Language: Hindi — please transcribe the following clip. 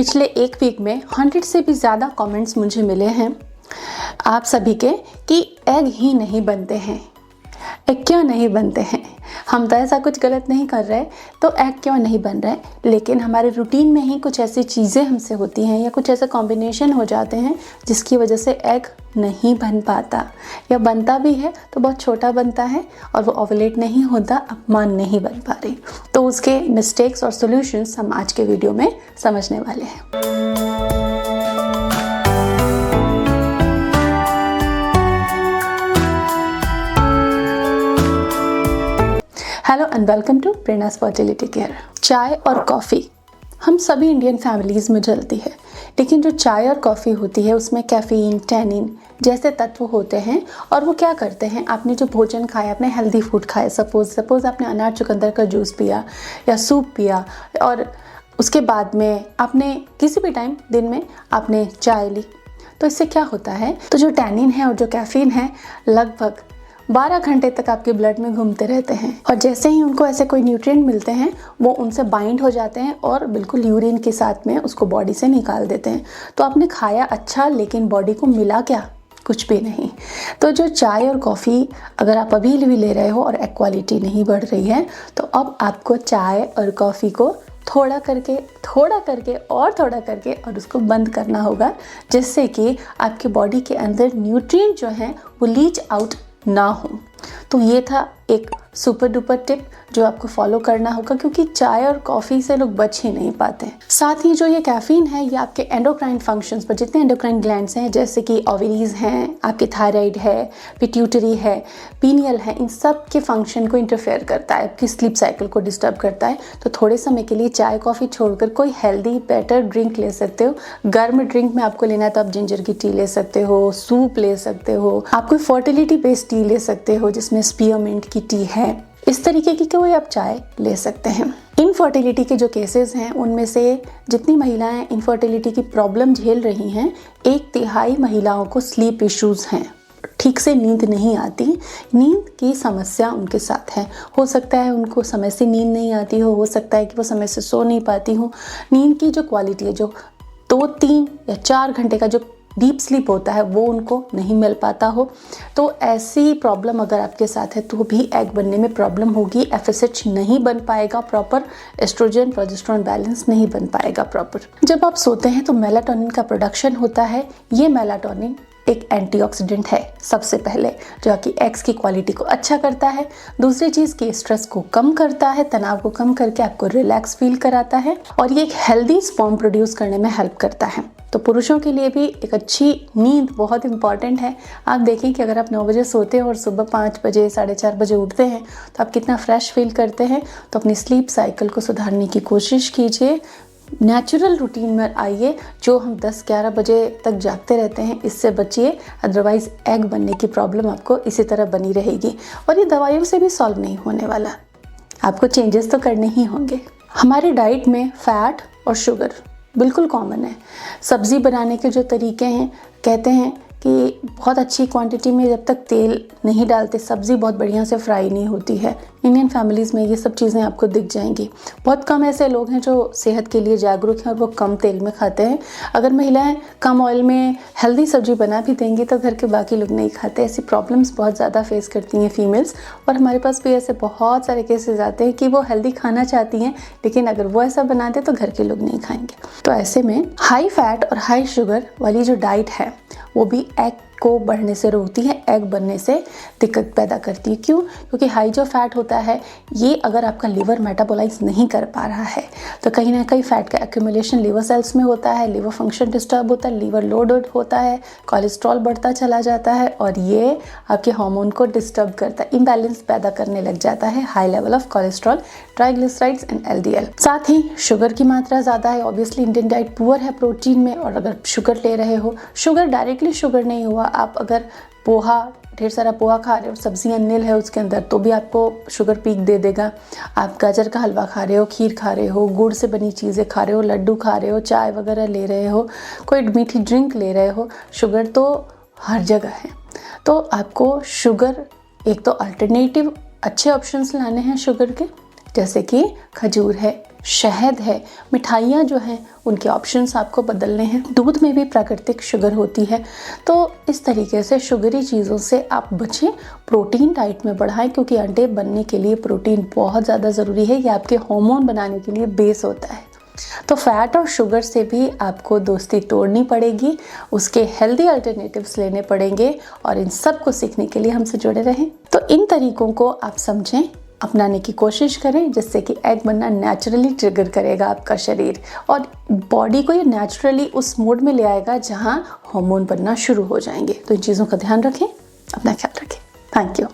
पिछले एक वीक में 100 से भी ज़्यादा कमेंट्स मुझे मिले हैं आप सभी के कि एग ही नहीं बनते हैं। एग क्यों नहीं बनते हैं? हम तो ऐसा कुछ गलत नहीं कर रहे, तो एग क्यों नहीं बन रहे? लेकिन हमारे रूटीन में ही कुछ ऐसी चीज़ें हमसे होती हैं या कुछ ऐसे कॉम्बिनेशन हो जाते हैं जिसकी वजह से एग नहीं बन पाता, या बनता भी है तो बहुत छोटा बनता है और वो ओवुलेट नहीं होता, अब मां नहीं बन पा रही। तो उसके मिस्टेक्स और सॉल्यूशंस हम आज के वीडियो में समझने वाले हैं। Hello and welcome to Prerna's fertility care. चाय और कॉफ़ी हम सभी इंडियन फैमिलीज़ में जलती है, लेकिन जो चाय और कॉफ़ी होती है उसमें कैफ़ीन, टैनिन जैसे तत्व होते हैं और वो क्या करते हैं, आपने जो भोजन खाया, आपने हेल्दी फूड खाया, सपोज़ आपने अनार चुकंदर का जूस पिया या सूप पिया और उसके बाद में आपने किसी भी टाइम दिन में आपने चाय ली, तो इससे क्या होता है, तो जो टैनिन है और जो कैफ़ीन है लगभग 12 घंटे तक आपके ब्लड में घूमते रहते हैं और जैसे ही उनको ऐसे कोई न्यूट्रिएंट मिलते हैं वो उनसे बाइंड हो जाते हैं और बिल्कुल यूरिन के साथ में उसको बॉडी से निकाल देते हैं। तो आपने खाया अच्छा, लेकिन बॉडी को मिला क्या? कुछ भी नहीं। तो जो चाय और कॉफ़ी अगर आप अभी भी ले रहे हो और एग क्वालिटी नहीं बढ़ रही है, तो अब आपको चाय और कॉफ़ी को थोड़ा करके और उसको बंद करना होगा, जिससे कि आपके बॉडी के अंदर न्यूट्रिएंट जो हैं वो लीच आउट ना हो। तो ये था एक सुपर डुपर टिप जो आपको फॉलो करना होगा, क्योंकि चाय और कॉफ़ी से लोग बच ही नहीं पाते। साथ ही जो ये कैफ़ीन है ये आपके एंडोक्राइन फंक्शंस पर, जितने एंडोक्राइन ग्लैंड्स हैं जैसे कि ओवरीज हैं, आपके थायराइड है, पिट्यूटरी है, पीनियल है, इन सब के फंक्शन को इंटरफेयर करता है, आपकी स्लीप साइकिल को डिस्टर्ब करता है। तो थोड़े समय के लिए चाय कॉफ़ी छोड़कर कोई हेल्दी बेटर ड्रिंक ले सकते हो। गर्म ड्रिंक में आपको लेना है तो आप जिंजर की टी ले सकते हो, सूप ले सकते हो, आप कोई फर्टिलिटी बेस्ड टी ले सकते हो जिसमें स्पीयरमिंट की टी है। इस तरीके की कोई आप चाय ले सकते हैं। इनफर्टिलिटी के जो केसेस हैं उनमें से जितनी महिलाएं इनफर्टिलिटी की प्रॉब्लम झेल रही हैं, 1/3 महिलाओं को स्लीप इश्यूज हैं, ठीक से नींद नहीं आती, नींद की समस्या उनके साथ है। हो सकता है उनको समय से नींद नहीं आती हो सकता है कि वो समय से सो नहीं पाती हो। नींद की जो क्वालिटी है, जो 2, 3 या 4 घंटे का जो डीप स्लीप होता है वो उनको नहीं मिल पाता हो, तो ऐसी प्रॉब्लम अगर आपके साथ है तो भी एग बनने में प्रॉब्लम होगी। FSH नहीं बन पाएगा प्रॉपर, एस्ट्रोजन प्रोजेस्टेरोन बैलेंस नहीं बन पाएगा प्रॉपर। जब आप सोते हैं तो मेलाटोनिन का प्रोडक्शन होता है। ये मेलाटोनिन एक एंटीऑक्सीडेंट है सबसे पहले, जो आपकी एग्स की क्वालिटी को अच्छा करता है। दूसरी चीज़ की स्ट्रेस को कम करता है, तनाव को कम करके आपको रिलैक्स फील कराता है और ये एक हेल्दी स्पर्म प्रोड्यूस करने में हेल्प करता है। तो पुरुषों के लिए भी एक अच्छी नींद बहुत इंपॉर्टेंट है। आप देखें कि अगर आप 9 बजे सोते हैं और सुबह 5 बजे 4:30 बजे उठते हैं तो आप कितना फ्रेश फील करते हैं। तो अपनी स्लीप साइकिल को सुधारने की कोशिश कीजिए, नेचुरल रूटीन में आइए। जो हम 10-11 बजे तक जागते रहते हैं इससे बचिए, अदरवाइज़ एग बनने की प्रॉब्लम आपको इसी तरह बनी रहेगी और ये दवाइयों से भी सॉल्व नहीं होने वाला। आपको चेंजेस तो करने ही होंगे। हमारी डाइट में फैट और शुगर बिल्कुल कॉमन है। सब्ज़ी बनाने के जो तरीके हैं, कहते हैं कि बहुत अच्छी क्वांटिटी में जब तक तेल नहीं डालते सब्ज़ी बहुत बढ़िया से फ्राई नहीं होती है। इंडियन फैमिलीज़ में ये सब चीज़ें आपको दिख जाएंगी। बहुत कम ऐसे लोग हैं जो सेहत के लिए जागरूक हैं और वो कम तेल में खाते हैं। अगर महिलाएं कम ऑयल में हेल्दी सब्जी बना भी देंगी तो घर के बाकी लोग नहीं खाते। ऐसी प्रॉब्लम्स बहुत ज़्यादा फेस करती हैं फीमेल्स, और हमारे पास भी ऐसे बहुत सारे केसेस आते हैं कि वो हेल्दी खाना चाहती हैं, लेकिन अगर वो ऐसा बना दे तो घर के लोग नहीं खाएंगे। तो ऐसे में हाई फैट और हाई शुगर वाली जो डाइट है वो भी एग को बढ़ने से रोकती है, एग बनने से दिक्कत पैदा करती है। क्यों? क्योंकि हाई जो फैट होता है ये अगर आपका लीवर मेटाबोलाइज नहीं कर पा रहा है तो कहीं ना कहीं फैट का एक्यूमुलेशन लीवर सेल्स में होता है, लीवर फंक्शन डिस्टर्ब होता है, लीवर लोड होता है, कोलेस्ट्रॉल बढ़ता चला जाता है और ये आपके हार्मोन को डिस्टर्ब करता है, इम्बैलेंस पैदा करने लग जाता है। High level of cholesterol, triglycerides and LDL। साथ ही शुगर की मात्रा ज़्यादा है। ऑब्वियसली इंडियन डाइट पुअर है प्रोटीन में, और अगर शुगर ले रहे हो, शुगर डायरेक्टली शुगर नहीं हुआ, आप अगर पोहा, ढेर सारा पोहा खा रहे हो, सब्जियां नील है उसके अंदर, तो भी आपको शुगर पीक दे देगा। आप गाजर का हलवा खा रहे हो, खीर खा रहे हो, गुड़ से बनी चीज़ें खा रहे हो, लड्डू खा रहे हो, चाय वगैरह ले रहे हो, कोई मीठी ड्रिंक ले रहे हो, शुगर तो हर जगह है। तो आपको शुगर, एक तो अल्टरनेटिव अच्छे ऑप्शंस लाने हैं शुगर के, जैसे कि खजूर है, शहद है, मिठाइयाँ जो हैं उनके ऑप्शंस आपको बदलने हैं। दूध में भी प्राकृतिक शुगर होती है, तो इस तरीके से शुगरी चीज़ों से आप बचें, प्रोटीन डाइट में बढ़ाएं, क्योंकि अंडे बनने के लिए प्रोटीन बहुत ज़्यादा ज़रूरी है। ये आपके हार्मोन बनाने के लिए बेस होता है। तो फैट और शुगर से भी आपको दोस्ती तोड़नी पड़ेगी, उसके हेल्दी अल्टरनेटिव्स लेने पड़ेंगे, और इन सब को सीखने के लिए हमसे जुड़े रहें। तो इन तरीकों को आप समझें, अपनाने की कोशिश करें, जिससे कि एग बनना नेचुरली ट्रिगर करेगा आपका शरीर, और बॉडी को ये नेचुरली उस मोड में ले आएगा जहां हार्मोन बनना शुरू हो जाएंगे। तो इन चीज़ों का ध्यान रखें, अपना ख्याल रखें। Thank you.